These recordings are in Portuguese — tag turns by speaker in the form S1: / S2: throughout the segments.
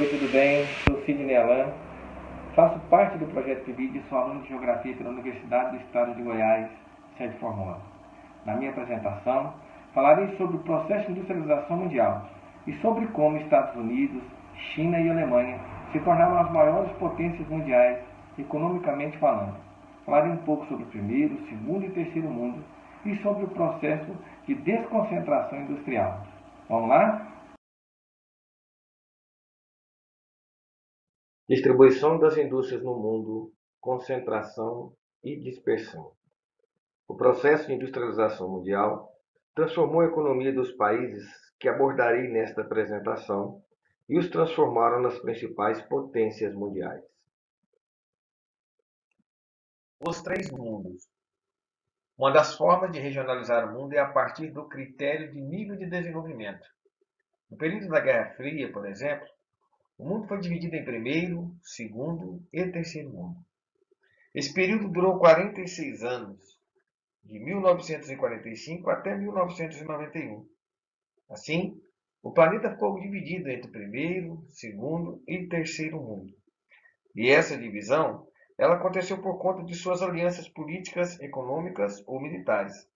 S1: Oi, tudo bem? Sou Sidney Alan, faço parte do projeto PIBID e sou aluno de Geografia pela Universidade do Estado de Goiás, sede Formosa. Na minha apresentação, falarei sobre o processo de industrialização mundial e sobre como Estados Unidos, China e Alemanha se tornaram as maiores potências mundiais, economicamente falando. Falarei um pouco sobre o primeiro, segundo e terceiro mundo e sobre o processo de desconcentração industrial. Vamos lá? Distribuição das indústrias no mundo, concentração e dispersão. O processo de industrialização mundial transformou a economia dos países que abordarei nesta apresentação e os transformaram nas principais potências mundiais. Os três mundos. Uma das formas de regionalizar o mundo é a partir do critério de nível de desenvolvimento. No período da Guerra Fria, por exemplo, o mundo foi dividido em primeiro, segundo e terceiro mundo. Esse período durou 46 anos, de 1945 até 1991. Assim, o planeta ficou dividido entre primeiro, segundo e terceiro mundo. E essa divisão, ela aconteceu por conta de suas alianças políticas, econômicas ou militares.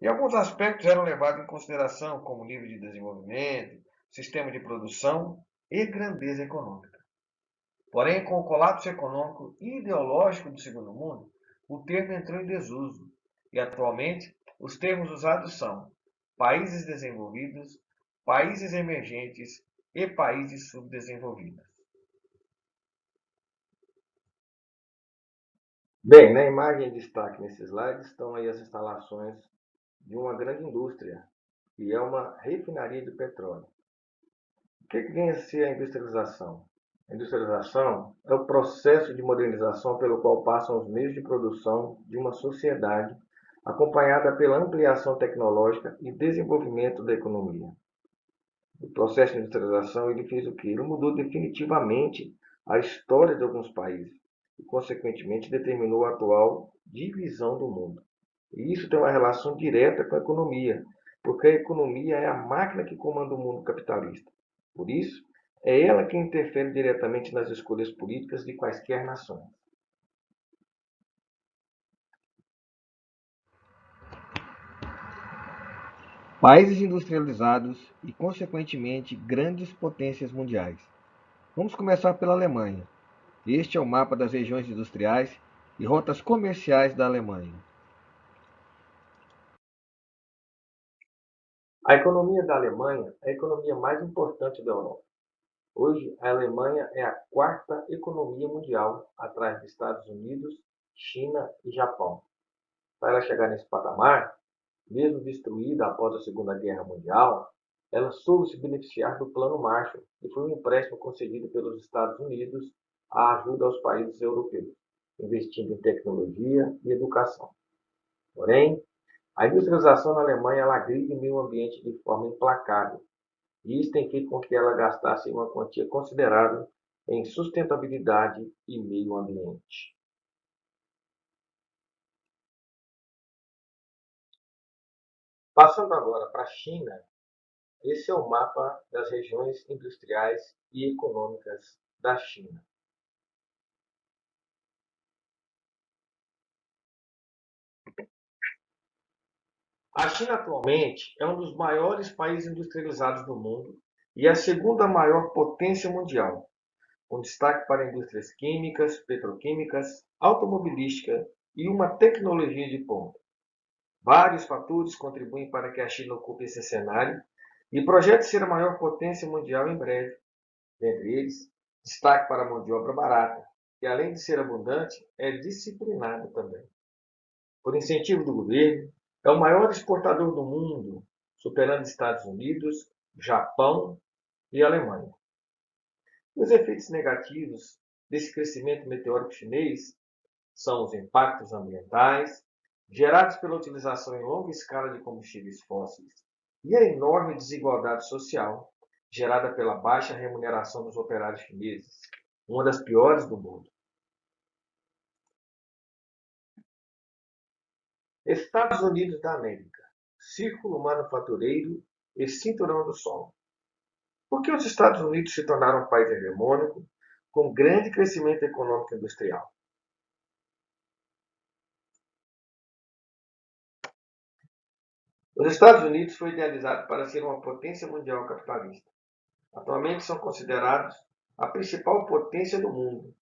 S1: E alguns aspectos eram levados em consideração, como nível de desenvolvimento, sistema de produção e grandeza econômica. Porém, com o colapso econômico e ideológico do Segundo Mundo, o termo entrou em desuso e, atualmente, os termos usados são países desenvolvidos, países emergentes e países subdesenvolvidos. Bem, na imagem em destaque nesse slide estão aí as instalações de uma grande indústria, que é uma refinaria de petróleo. O que vem a ser a industrialização? A industrialização é o processo de modernização pelo qual passam os meios de produção de uma sociedade, acompanhada pela ampliação tecnológica e desenvolvimento da economia. O processo de industrialização ele fez o quê? Ele mudou definitivamente a história de alguns países e, consequentemente, determinou a atual divisão do mundo. E isso tem uma relação direta com a economia, porque a economia é a máquina que comanda o mundo capitalista. Por isso, é ela que interfere diretamente nas escolhas políticas de quaisquer nações. Países industrializados e, consequentemente, grandes potências mundiais. Vamos começar pela Alemanha. Este é o mapa das regiões industriais e rotas comerciais da Alemanha. A economia da Alemanha é a economia mais importante da Europa. Hoje, a Alemanha é a quarta economia mundial, atrás dos Estados Unidos, China e Japão. Para ela chegar nesse patamar, mesmo destruída após a Segunda Guerra Mundial, ela soube se beneficiar do Plano Marshall, que foi um empréstimo concedido pelos Estados Unidos à ajuda aos países europeus, investindo em tecnologia e educação. Porém, a industrialização na Alemanha ela agride o meio ambiente de forma implacável, e isso tem feito com que ela gastasse uma quantia considerável em sustentabilidade e meio ambiente. Passando agora para a China, esse é o mapa das regiões industriais e econômicas da China. A China atualmente é um dos maiores países industrializados do mundo e a segunda maior potência mundial, com destaque para indústrias químicas, petroquímicas, automobilística e uma tecnologia de ponta. Vários fatores contribuem para que a China ocupe esse cenário e projete ser a maior potência mundial em breve. Dentre eles, destaque para a mão de obra barata, que além de ser abundante, é disciplinada também. Por incentivo do governo, é o maior exportador do mundo, superando Estados Unidos, Japão e Alemanha. Os efeitos negativos desse crescimento meteórico chinês são os impactos ambientais, gerados pela utilização em longa escala de combustíveis fósseis, e a enorme desigualdade social, gerada pela baixa remuneração dos operários chineses, uma das piores do mundo. Estados Unidos da América, Círculo Manufatureiro e Cinturão do Sol. Por que os Estados Unidos se tornaram um país hegemônico com grande crescimento econômico e industrial? Os Estados Unidos foi idealizado para ser uma potência mundial capitalista. Atualmente são considerados a principal potência do mundo,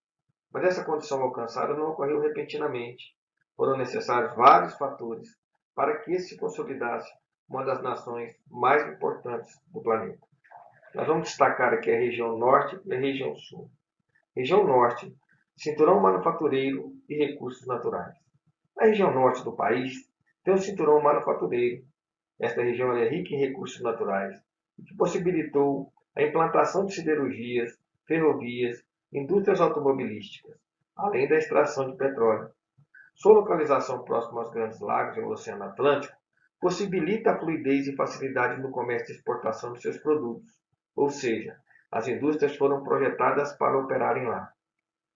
S1: mas essa condição alcançada não ocorreu repentinamente. Foram necessários vários fatores para que se consolidasse uma das nações mais importantes do planeta. Nós vamos destacar aqui a região norte e a região sul. Região norte, cinturão manufatureiro e recursos naturais. A região norte do país tem um cinturão manufatureiro. Esta região é rica em recursos naturais, o que possibilitou a implantação de siderurgias, ferrovias, indústrias automobilísticas, além da extração de petróleo. Sua localização próxima aos grandes lagos e ao Oceano Atlântico possibilita a fluidez e facilidade no comércio e exportação de seus produtos, ou seja, as indústrias foram projetadas para operarem lá.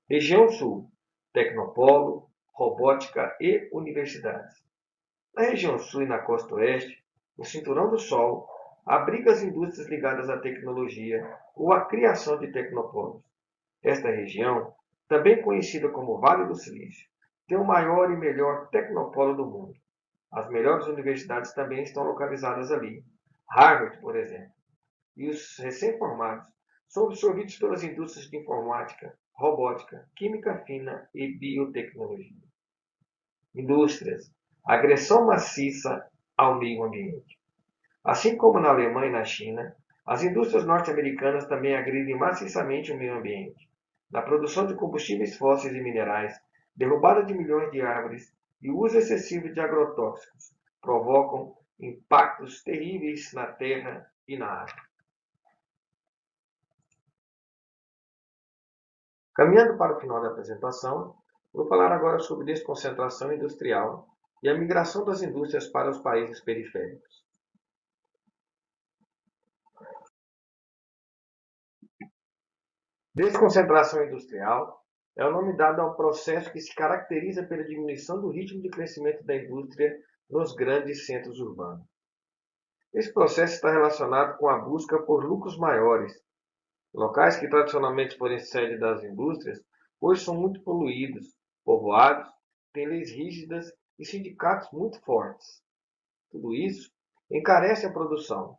S1: Região Sul, Tecnopolo, robótica e universidades. Na região sul e na costa oeste, o Cinturão do Sol abriga as indústrias ligadas à tecnologia ou à criação de tecnopolos. Esta região, também conhecida como Vale do Silício, tem o maior e melhor tecnopolo do mundo. As melhores universidades também estão localizadas ali. Harvard, por exemplo. E os recém-formados são absorvidos pelas indústrias de informática, robótica, química fina e biotecnologia. Indústrias. Agressão maciça ao meio ambiente. Assim como na Alemanha e na China, as indústrias norte-americanas também agridem maciçamente o meio ambiente. Na produção de combustíveis fósseis e minerais, derrubada de milhões de árvores e o uso excessivo de agrotóxicos provocam impactos terríveis na terra e na água. Caminhando para o final da apresentação, vou falar agora sobre desconcentração industrial e a migração das indústrias para os países periféricos. Desconcentração industrial é o nome dado ao processo que se caracteriza pela diminuição do ritmo de crescimento da indústria nos grandes centros urbanos. Esse processo está relacionado com a busca por lucros maiores. Locais que tradicionalmente foram sede das indústrias, hoje são muito poluídos, povoados, têm leis rígidas e sindicatos muito fortes. Tudo isso encarece a produção.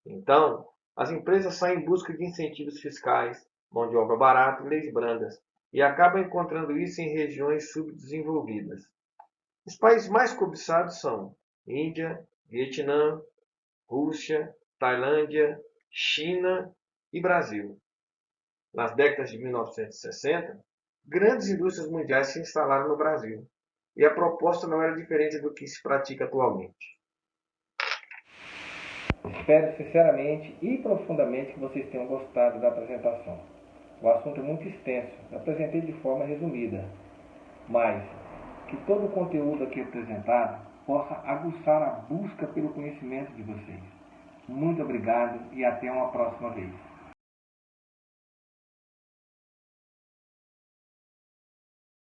S1: Então, as empresas saem em busca de incentivos fiscais, mão de obra barata e leis brandas, e acabam encontrando isso em regiões subdesenvolvidas. Os países mais cobiçados são Índia, Vietnã, Rússia, Tailândia, China e Brasil. Nas décadas de 1960, grandes indústrias mundiais se instalaram no Brasil, e a proposta não era diferente do que se pratica atualmente. Espero sinceramente e profundamente que vocês tenham gostado da apresentação. O assunto é muito extenso, eu apresentei de forma resumida, mas que todo o conteúdo aqui apresentado possa aguçar a busca pelo conhecimento de vocês. Muito obrigado e até uma próxima vez.